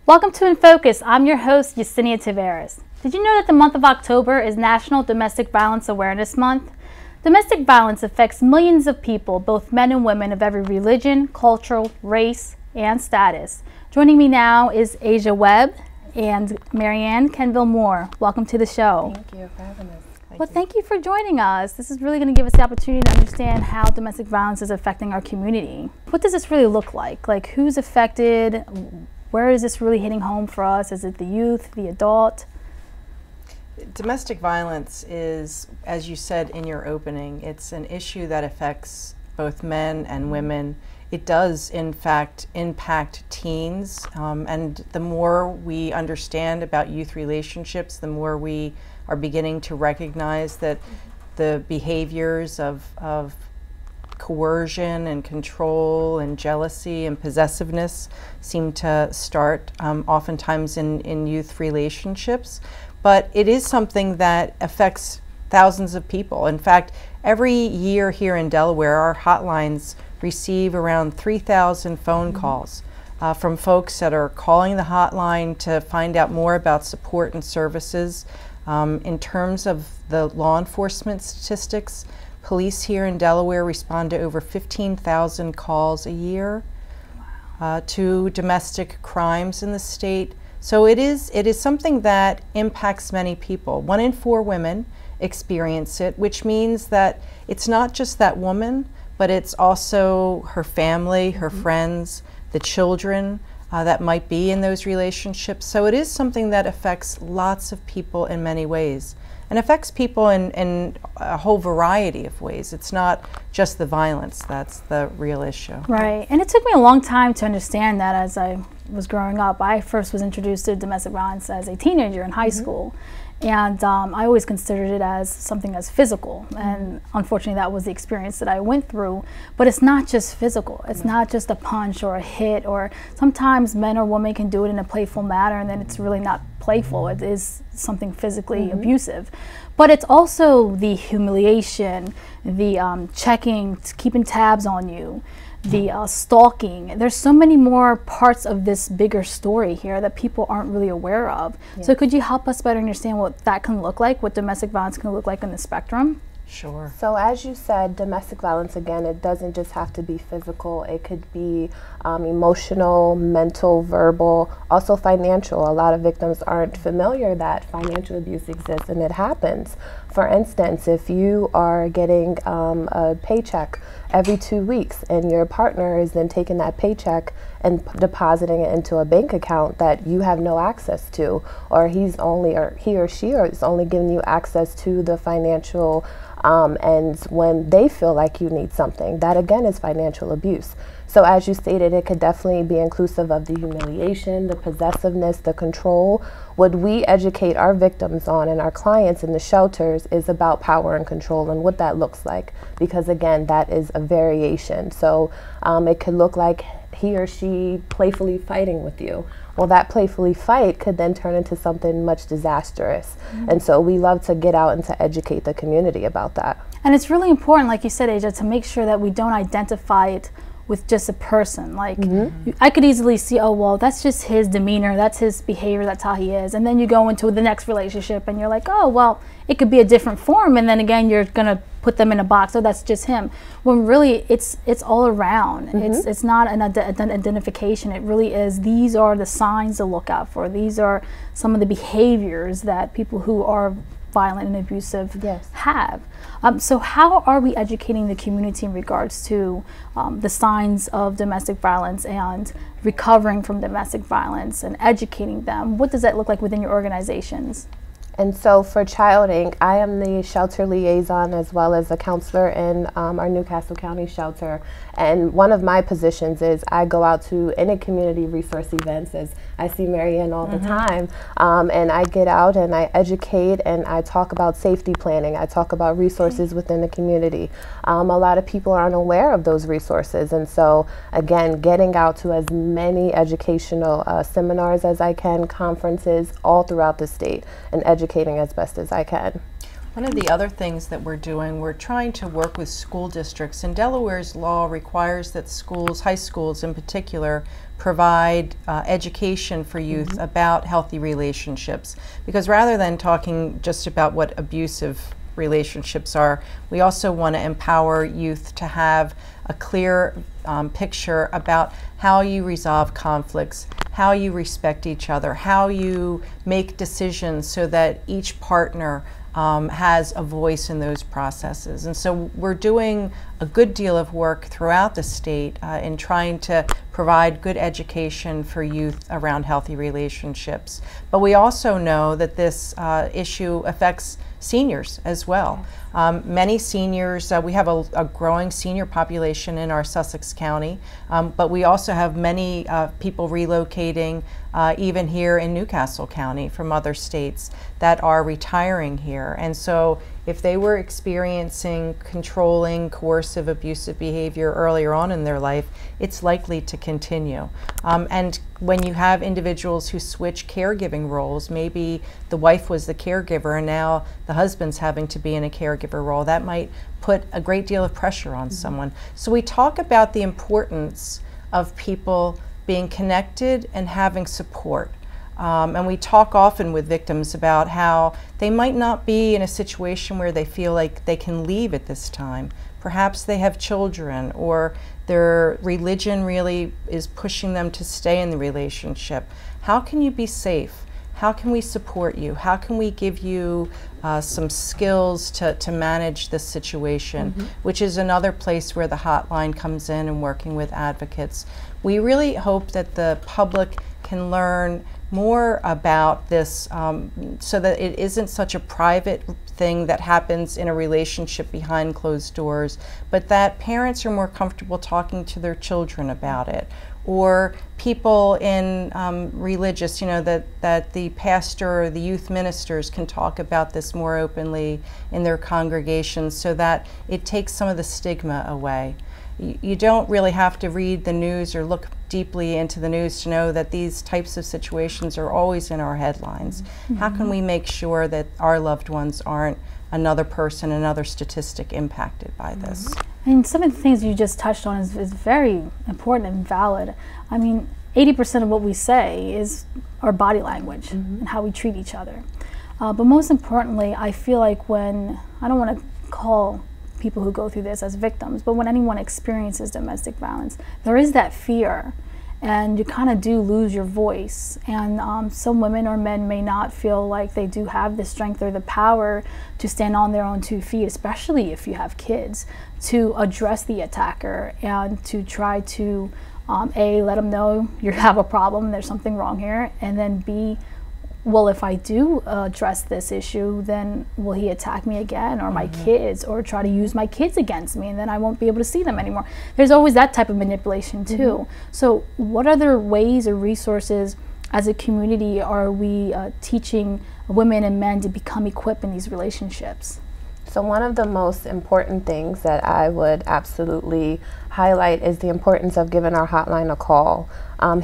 Welcome to In Focus. I'm your host, Yesenia Taveras. Did you know that the month of October is National Domestic Violence Awareness Month? Domestic violence affects millions of people, both men and women of every religion, cultural, race, and status. Joining me now is Asia Webb and Marianne Kenville-Moore. Welcome to the show. Thank you for having us. Thank you for joining us. This is really going to give us the opportunity to understand how domestic violence is affecting our community. What does this really look like? Like, who's affected? Where is this really hitting home for us? Is it the youth, the adult? Domestic violence is, as you said in your opening, it's an issue that affects both men and women. It does, in fact, impact teens, and the more we understand about youth relationships, the more we are beginning to recognize that the behaviors of coercion and control and jealousy and possessiveness seem to start oftentimes in youth relationships. But it is something that affects thousands of people. In fact, every year here in Delaware, our hotlines receive around 3,000 phone calls from folks that are calling the hotline to find out more about support and services. In terms of the law enforcement statistics, police here in Delaware respond to over 15,000 calls a year to domestic crimes in the state. So it is something that impacts many people. 1 in 4 women experience it, which means that it's not just that woman, but it's also her family, her friends, the children that might be in those relationships. So it is something that affects lots of people in many ways, and affects people in a whole variety of ways. It's not just the violence that's the real issue. Right, and it took me a long time to understand that. As I was growing up, I first was introduced to domestic violence as a teenager in high school. And I always considered it as something as physical, and unfortunately that was the experience that I went through. But it's not just physical. It's not just a punch or a hit, or sometimes men or women can do it in a playful manner, and then it's really not playful. It is something physically abusive. But it's also the humiliation, the checking, keeping tabs on you, the stalking. There's so many more parts of this bigger story here that people aren't really aware of. Yeah. So could you help us better understand what that can look like, what domestic violence can look like in the spectrum? Sure. So as you said, domestic violence, again, it doesn't just have to be physical. It could be emotional, mental, verbal, also financial. A lot of victims aren't familiar that financial abuse exists, and it happens. For instance, if you are getting a paycheck every 2 weeks and your partner is then taking that paycheck and depositing it into a bank account that you have no access to, or he or she is only giving you access to the financial and when they feel like you need something, that again is financial abuse. So as you stated, it could definitely be inclusive of the humiliation, the possessiveness, the control. What we educate our victims on and our clients in the shelters is about power and control and what that looks like, because again, that is a variation. So it could look like he or she playfully fighting with you. Well, that playfully fight could then turn into something much disastrous. And so we love to get out and to educate the community about that. And it's really important, like you said, Asia, to make sure that we don't identify it with just a person. Like, I could easily see, oh, well, that's just his demeanor, that's his behavior, that's how he is. And then you go into the next relationship and you're like, oh, well, it could be a different form. And then again, you're gonna put them in a box, oh, that's just him. When really it's all around. It's not an identification. It really is, these are the signs to look out for. These are some of the behaviors that people who are violent and abusive have. So how are we educating the community in regards to the signs of domestic violence and recovering from domestic violence and educating them? What does that look like within your organizations? And so for Child Inc., I am the shelter liaison as well as a counselor in our Newcastle County shelter. And one of my positions is I go out to any community resource events, as I see Marianne all the time, and I get out and I educate and I talk about safety planning. I talk about resources within the community. A lot of people aren't aware of those resources, and so again, getting out to as many educational seminars as I can, conferences all throughout the state, and educating as best as I can. One of the other things that we're doing, we're trying to work with school districts. And Delaware's law requires that schools, high schools in particular, provide education for youth about healthy relationships. Because rather than talking just about what abusive relationships are, we also want to empower youth to have a clear picture about how you resolve conflicts, how you respect each other, how you make decisions so that each partner has a voice in those processes. And so we're doing a good deal of work throughout the state in trying to provide good education for youth around healthy relationships. But we also know that this issue affects seniors as well. Many seniors, we have a growing senior population in our Sussex County, but we also have many people relocating even here in Newcastle County from other states that are retiring here. And so if they were experiencing controlling, coercive, abusive behavior earlier on in their life, it's likely to continue. And when you have individuals who switch caregiving roles, maybe the wife was the caregiver and now the husband's having to be in a caregiver role, that might put a great deal of pressure on someone. So we talk about the importance of people being connected and having support. And we talk often with victims about how they might not be in a situation where they feel like they can leave at this time. Perhaps they have children, or their religion really is pushing them to stay in the relationship. How can you be safe? How can we support you? How can we give you some skills to manage this situation, which is another place where the hotline comes in and working with advocates. We really hope that the public can learn more about this so that it isn't such a private thing that happens in a relationship behind closed doors, but that parents are more comfortable talking to their children about it. Or people in religious, that the pastor or the youth ministers can talk about this more openly in their congregations so that it takes some of the stigma away. You don't really have to read the news or look deeply into the news to know that these types of situations are always in our headlines. How can we make sure that our loved ones aren't another person, another statistic impacted by this? And some of the things you just touched on is very important and valid. I mean, 80% of what we say is our body language and how we treat each other. But most importantly, I feel like when, I don't want to call people who go through this as victims, but when anyone experiences domestic violence, there is that fear, and you kind of do lose your voice. And some women or men may not feel like they do have the strength or the power to stand on their own 2 feet, especially if you have kids, to address the attacker and to try to A, let them know you have a problem, there's something wrong here, and then B, well, if I do address this issue, then will he attack me again, or my kids, or try to use my kids against me, and then I won't be able to see them anymore. There's always that type of manipulation too. So what other ways or resources as a community are we teaching women and men to become equipped in these relationships? So one of the most important things that I would absolutely highlight is the importance of giving our hotline a call.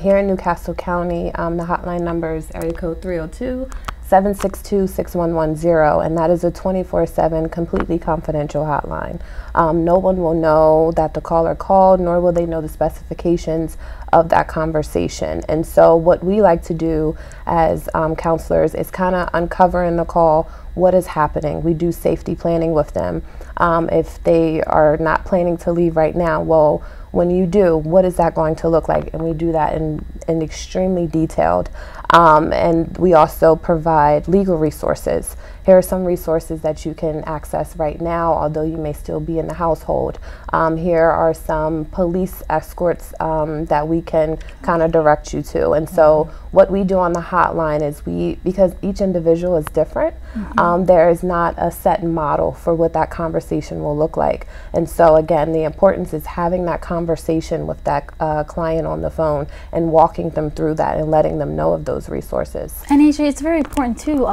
Here in Newcastle County, the hotline number is area code 302-762-6110, and that is a 24/7 completely confidential hotline. No one will know that the caller called, nor will they know the specifications of that conversation. And so what we like to do as counselors is kind of uncover in the call what is happening. We do safety planning with them. If they are not planning to leave right now, well, when you do, what is that going to look like? And we do that in extremely detailed. And we also provide legal resources. Here are some resources that you can access right now, although you may still be in the household. Here are some police escorts that we can kind of direct you to. And so what we do on the hotline is because each individual is different, there is not a set model for what that conversation will look like. And so again, the importance is having that conversation with that client on the phone and walking them through that and letting them know of those resources. And AJ, it's very important too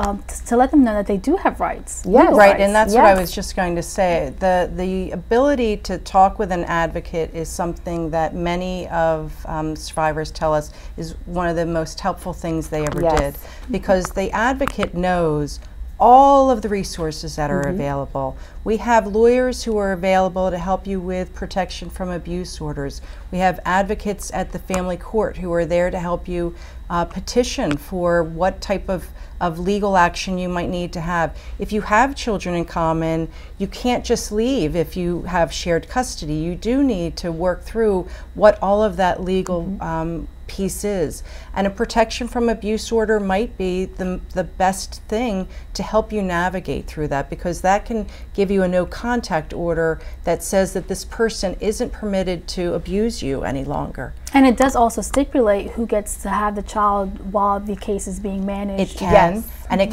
to let them know that they do have rights. Yes. Right, rights. and that's what I was just going to say. The ability to talk with an advocate is something that many of survivors tell us is one of the most helpful things they ever did, because the advocate knows all of the resources that are available. We have lawyers who are available to help you with protection from abuse orders. We have advocates at the family court who are there to help you petition for what type of legal action you might need to have. If you have children in common, you can't just leave if you have shared custody. You do need to work through what all of that legal piece is. And a protection from abuse order might be the best thing to help you navigate through that, because that can give you a no contact order that says that this person isn't permitted to abuse you any longer. And it does also stipulate who gets to have the child while the case is being managed. It can, and it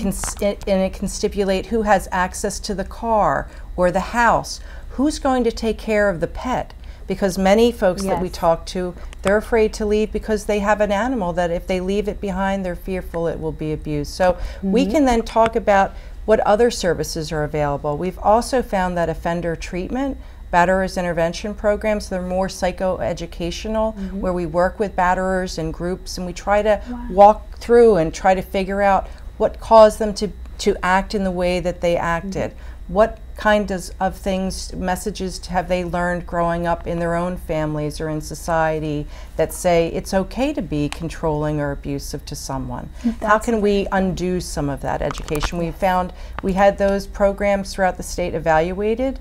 can stipulate who has access to the car or the house, who's going to take care of the pet. Because many folks that we talk to, they're afraid to leave because they have an animal that if they leave it behind, they're fearful it will be abused. So we can then talk about what other services are available. We've also found that offender treatment, batterers intervention programs, they're more psychoeducational, where we work with batterers in groups and we try to walk through and try to figure out what caused them to act in the way that they acted. What kind of things, messages have they learned growing up in their own families or in society that say it's okay to be controlling or abusive to someone? How can we undo some of that education? We found we had those programs throughout the state evaluated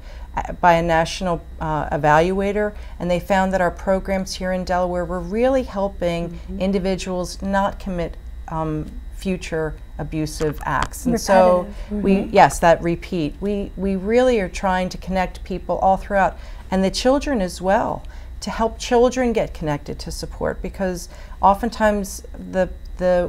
by a national evaluator, and they found that our programs here in Delaware were really helping individuals not commit future abusive acts. And so that repeat. We really are trying to connect people all throughout, and the children as well, to help children get connected to support, because oftentimes the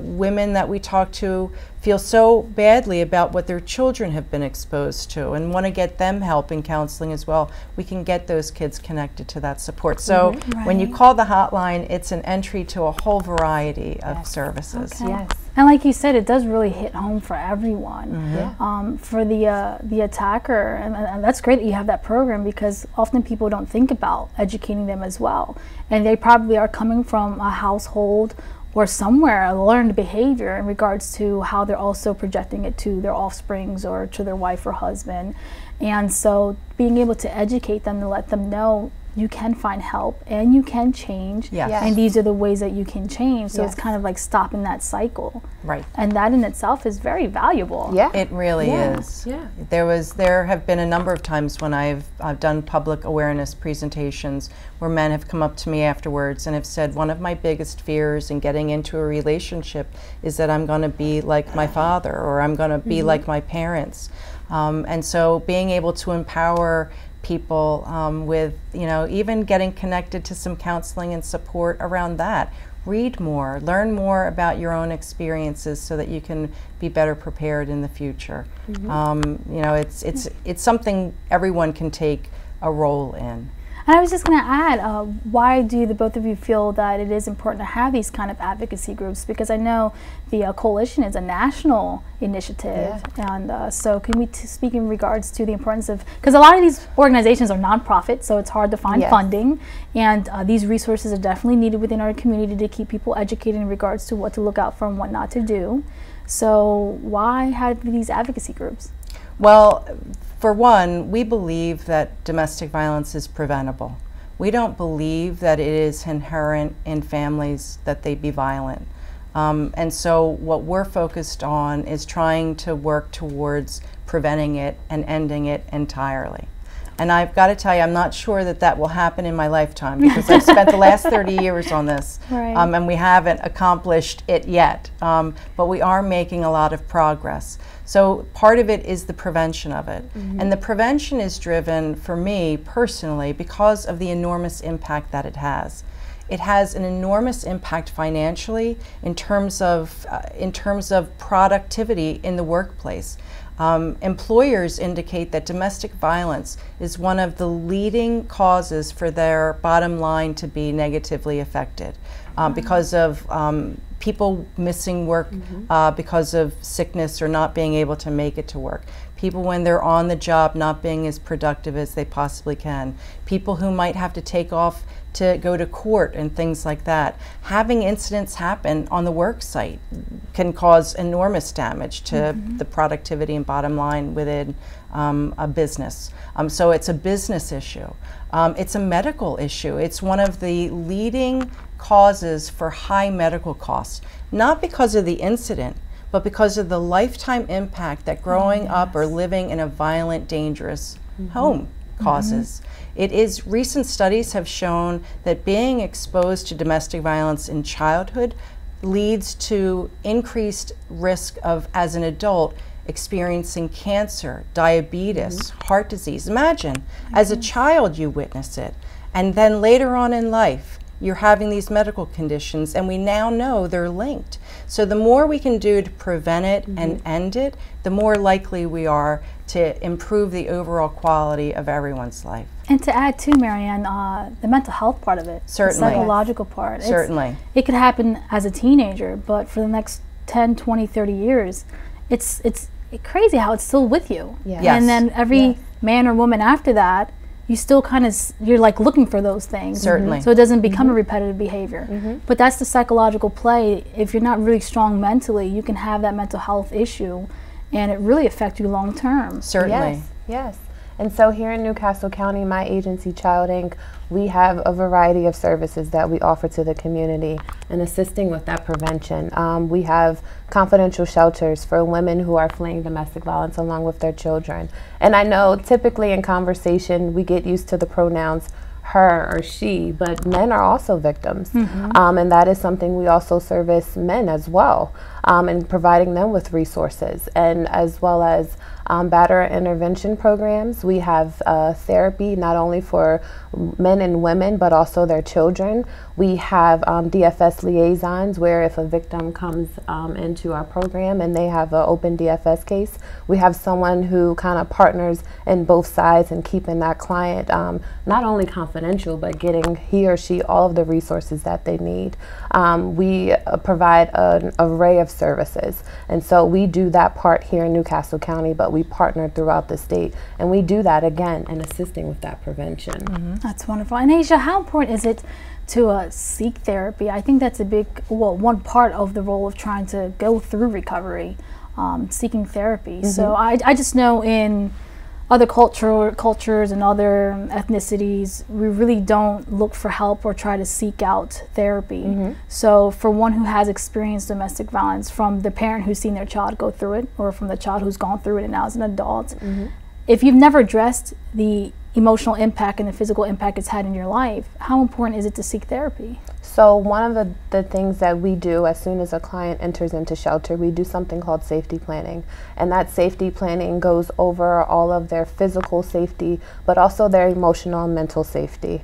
women that we talk to feel so badly about what their children have been exposed to and want to get them help in counseling as well. We can get those kids connected to that support. So when you call the hotline, it's an entry to a whole variety of services. And like you said, it does really hit home for everyone. For the attacker, and that's great that you have that program, because often people don't think about educating them as well. And they probably are coming from a household or somewhere, a learned behavior in regards to how they're also projecting it to their offsprings or to their wife or husband. And so being able to educate them, to let them know you can find help and you can change, and these are the ways that you can change. So it's kind of like stopping that cycle. And that in itself is very valuable. It really is. There have been a number of times when I've done public awareness presentations where men have come up to me afterwards and have said, one of my biggest fears in getting into a relationship is that I'm going to be like my father, or I'm going to be like my parents. And so being able to empower people with, even getting connected to some counseling and support around that. Read more, learn more about your own experiences so that you can be better prepared in the future. It's something everyone can take a role in. And I was just going to add, why do the both of you feel that it is important to have these kind of advocacy groups? Because I know the coalition is a national initiative, and so can we speak in regards to the importance of, because a lot of these organizations are nonprofit, so it's hard to find funding, and these resources are definitely needed within our community to keep people educated in regards to what to look out for and what not to do. So why have these advocacy groups? Well, for one, we believe that domestic violence is preventable. We don't believe that it is inherent in families that they be violent. And so what we're focused on is trying to work towards preventing it and ending it entirely. And I've got to tell you, I'm not sure that that will happen in my lifetime, because I've spent the last 30 years on this, and we haven't accomplished it yet. But we are making a lot of progress. So part of it is the prevention of it. And the prevention is driven, for me personally, because of the enormous impact that it has. It has an enormous impact financially in terms of productivity in the workplace. Employers indicate that domestic violence is one of the leading causes for their bottom line to be negatively affected because of people missing work because of sickness or not being able to make it to work. people when they're on the job not being as productive as they possibly can, people who might have to take off to go to court and things like that. Having incidents happen on the work site can cause enormous damage to the productivity and bottom line within a business. So it's a business issue. It's a medical issue. It's one of the leading causes for high medical costs, not because of the incident, but because of the lifetime impact that growing up or living in a violent, dangerous home causes. Recent studies have shown that being exposed to domestic violence in childhood leads to increased risk of, as an adult, experiencing cancer, diabetes, heart disease. Imagine, as a child you witness it, and then later on in life, you're having these medical conditions, and we now know they're linked. So the more we can do to prevent it and end it, the more likely we are to improve the overall quality of everyone's life. And to add to, Marianne, the mental health part of it, certainly, the psychological part. Certainly. It could happen as a teenager, but for the next 10, 20, 30 years, it's crazy how it's still with you. Yeah. Yes. And then every man or woman after that, you still kind of, you're like looking for those things. Certainly. So it doesn't become a repetitive behavior. But that's the psychological play. If you're not really strong mentally, you can have that mental health issue and it really affect you long term. Certainly. Yes, yes. And so here in Newcastle County, my agency, Child Inc., we have a variety of services that we offer to the community in assisting with that prevention. We have confidential shelters for women who are fleeing domestic violence along with their children. And I know typically in conversation we get used to the pronouns her or she, but men are also victims. And that is something we also service men as well, and providing them with resources, and as well as batterer intervention programs. We have therapy not only for men and women, but also their children. We have DFS liaisons, where if a victim comes into our program and they have an open DFS case, we have someone who kind of partners in both sides and keeping that client not only confidential, but getting he or she all of the resources that they need. We provide an array of services, and so we do that part here in Newcastle County, but we partner throughout the state, and we do that again in assisting with that prevention. That's wonderful. And Asia, how important is it to seek therapy? I think that's a big, well, one part of the role of trying to go through recovery, seeking therapy. So I just know in other cultures and other ethnicities, we really don't look for help or try to seek out therapy. So for one who has experienced domestic violence, from the parent who's seen their child go through it, or from the child who's gone through it and now is an adult, if you've never addressed the emotional impact and the physical impact it's had in your life, how important is it to seek therapy? So one of the things that we do as soon as a client enters into shelter, we do something called safety planning. And that safety planning goes over all of their physical safety, but also their emotional and mental safety.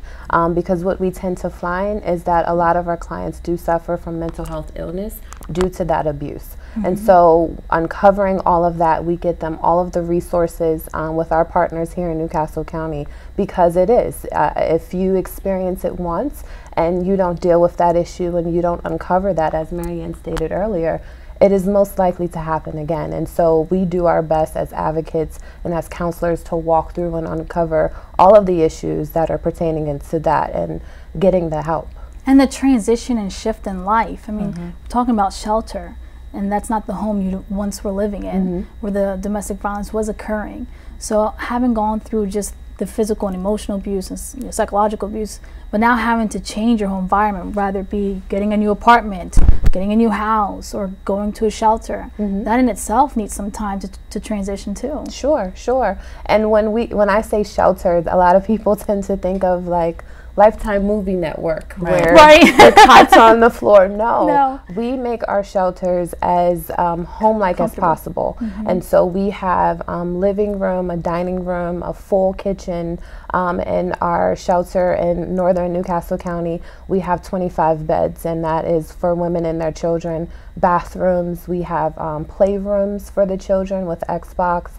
Because what we tend to find is that a lot of our clients do suffer from mental health illness due to that abuse. And so uncovering all of that, we get them all of the resources with our partners here in Newcastle County, because it is. If you experience it once and you don't deal with that issue and you don't uncover that, as Marianne stated earlier, it is most likely to happen again. And so we do our best as advocates and as counselors to walk through and uncover all of the issues that are pertaining into that and getting the help. And the transition and shift in life. I mean, we're talking about shelter, and that's not the home you once were living in, where the domestic violence was occurring. So having gone through just the physical and emotional abuse and psychological abuse, but now having to change your whole environment, whether it be getting a new apartment, getting a new house, or going to a shelter, that in itself needs some time to transition too. Sure, sure. And when I say shelter, a lot of people tend to think of like Lifetime Movie Network, where the cots on the floor. No, we make our shelters as home-like as possible. And so we have living room, a dining room, a full kitchen. In our shelter in northern Newcastle County, we have 25 beds, and that is for women and their children. Bathrooms, we have playrooms for the children with Xbox.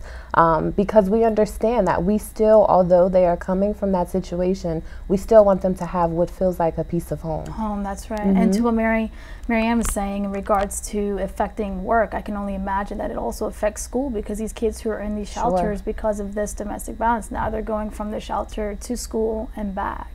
because we understand that we still, although they are coming from that situation, we still want them to have what feels like a piece of home. Home, that's right. And to what Marianne was saying in regards to affecting work, I can only imagine that it also affects school, because these kids who are in these shelters because of this domestic violence, now they're going from the shelter to school and back.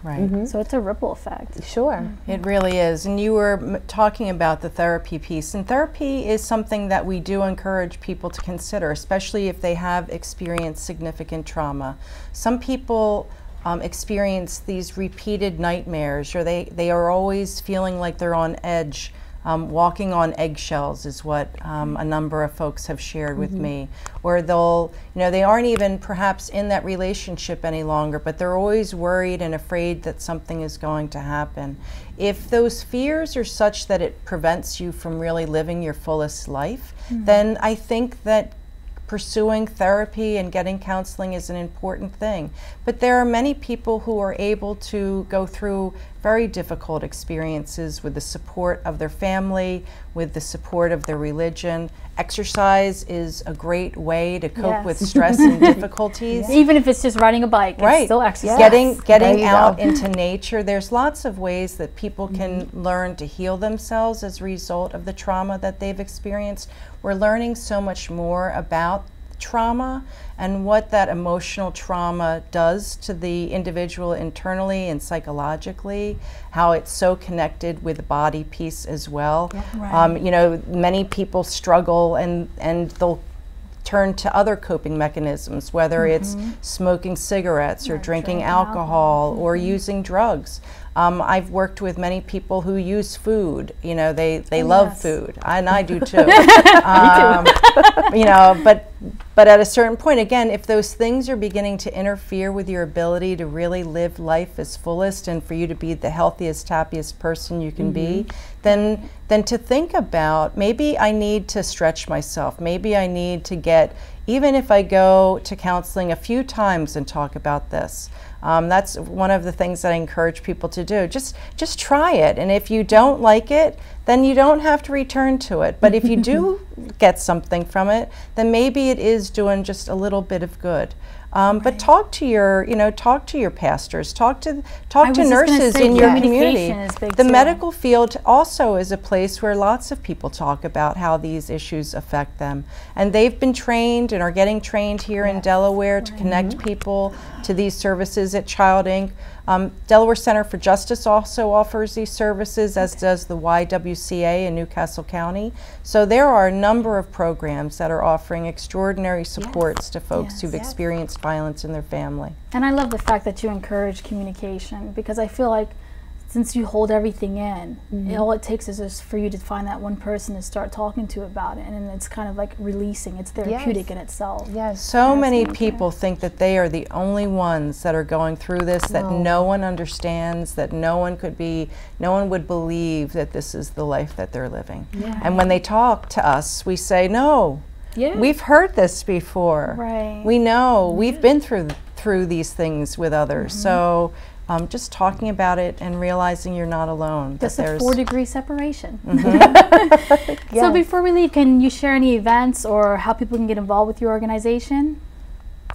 Right. So it's a ripple effect. Sure. It really is. And you were talking about the therapy piece. And therapy is something that we do encourage people to consider, especially if they have experienced significant trauma. Some people experience these repeated nightmares, or they are always feeling like they're on edge. Walking on eggshells is what a number of folks have shared with me. Or they'll, they aren't even perhaps in that relationship any longer, but they're always worried and afraid that something is going to happen. If those fears are such that it prevents you from really living your fullest life, then I think that pursuing therapy and getting counseling is an important thing. But there are many people who are able to go through very difficult experiences with the support of their family, with the support of their religion. Exercise is a great way to cope with stress and difficulties. Even if it's just riding a bike, it's still exercise. Getting out into nature. There's lots of ways that people can learn to heal themselves as a result of the trauma that they've experienced. We're learning so much more about trauma and what that emotional trauma does to the individual internally and psychologically, how it's so connected with the body piece as well. Many people struggle and they'll turn to other coping mechanisms, whether it's smoking cigarettes or drinking alcohol or using drugs. I've worked with many people who use food. They love food, and I do too. But at a certain point, again, if those things are beginning to interfere with your ability to really live life as fullest and for you to be the healthiest, happiest person you can be, then to think about, maybe I need to stretch myself. Maybe I need to get, even if I go to counseling a few times and talk about this. That's one of the things that I encourage people to do. Just try it, and if you don't like it, then you don't have to return to it. But if you do get something from it, then maybe it is doing just a little bit of good. But talk to your, pastors, talk to nurses in your community. The medical field also is a place where lots of people talk about how these issues affect them, and they've been trained and are getting trained here in Delaware to connect people to these services at Child Inc. Delaware Center for Justice also offers these services, as does the YWCA in Newcastle County. So there are a number of programs that are offering extraordinary supports to folks who've experienced violence in their family. And I love the fact that you encourage communication, because I feel like since you hold everything in, all it takes is just for you to find that one person to start talking to about it, and then it's kind of like releasing. It's therapeutic in itself. So many people think that they are the only ones that are going through this, that no one understands, that no one would believe that this is the life that they're living. And when they talk to us, we say, no, we've heard this before. We know, we've been through these things with others. So just talking about it and realizing you're not alone. Just a 4-degree separation. So before we leave, can you share any events or how people can get involved with your organization?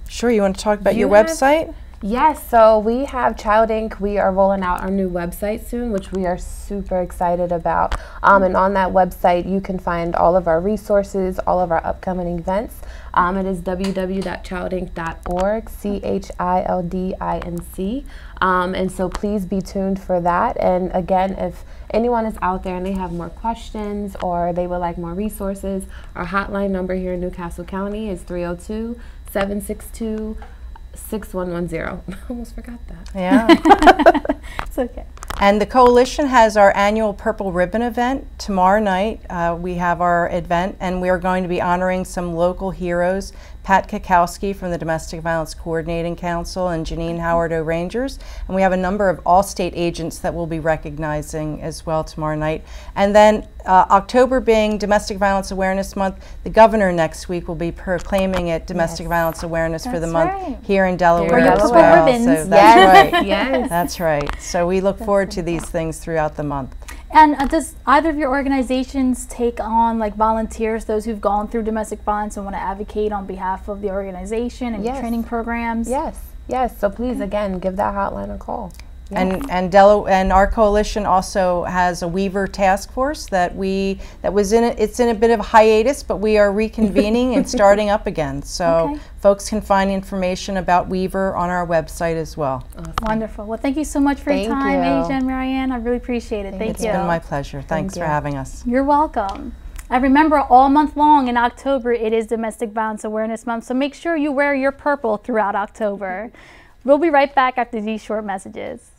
Sure. You want to talk about your website? Yes, so we have Child Inc. We are rolling out our new website soon, which we are super excited about. And on that website, you can find all of our resources, all of our upcoming events. It is www.childinc.org, CHILDINC. And so please be tuned for that. And again, if anyone is out there and they have more questions or they would like more resources, our hotline number here in Newcastle County is 302-762-6110. I almost forgot that. It's okay. And the Coalition has our annual Purple Ribbon event tomorrow night. We have our event, and we are going to be honoring some local heroes. Pat Kakowski from the Domestic Violence Coordinating Council and Janine Howard O'Rangers. And we have a number of all-state agents that we'll be recognizing as well tomorrow night. And then October being Domestic Violence Awareness Month, the governor next week will be proclaiming it Domestic Violence Awareness for the month here in Delaware as well. So that's right. That's right. So we look forward to these things throughout the month. And does either of your organizations take on like volunteers, those who've gone through domestic violence and want to advocate on behalf of the organization and training programs? Yes, yes. So please, again, give that hotline a call. Yeah. And our coalition also has a Weaver task force it's in a bit of a hiatus, but we are reconvening and starting up again. So folks can find information about Weaver on our website as well. Awesome. Wonderful. Well, thank you so much for your time, Asia and Marianne. I really appreciate it. Thank you. It's been my pleasure. Thanks for having us. You're welcome. And remember, all month long in October, it is Domestic Violence Awareness Month, so make sure you wear your purple throughout October. We'll be right back after these short messages.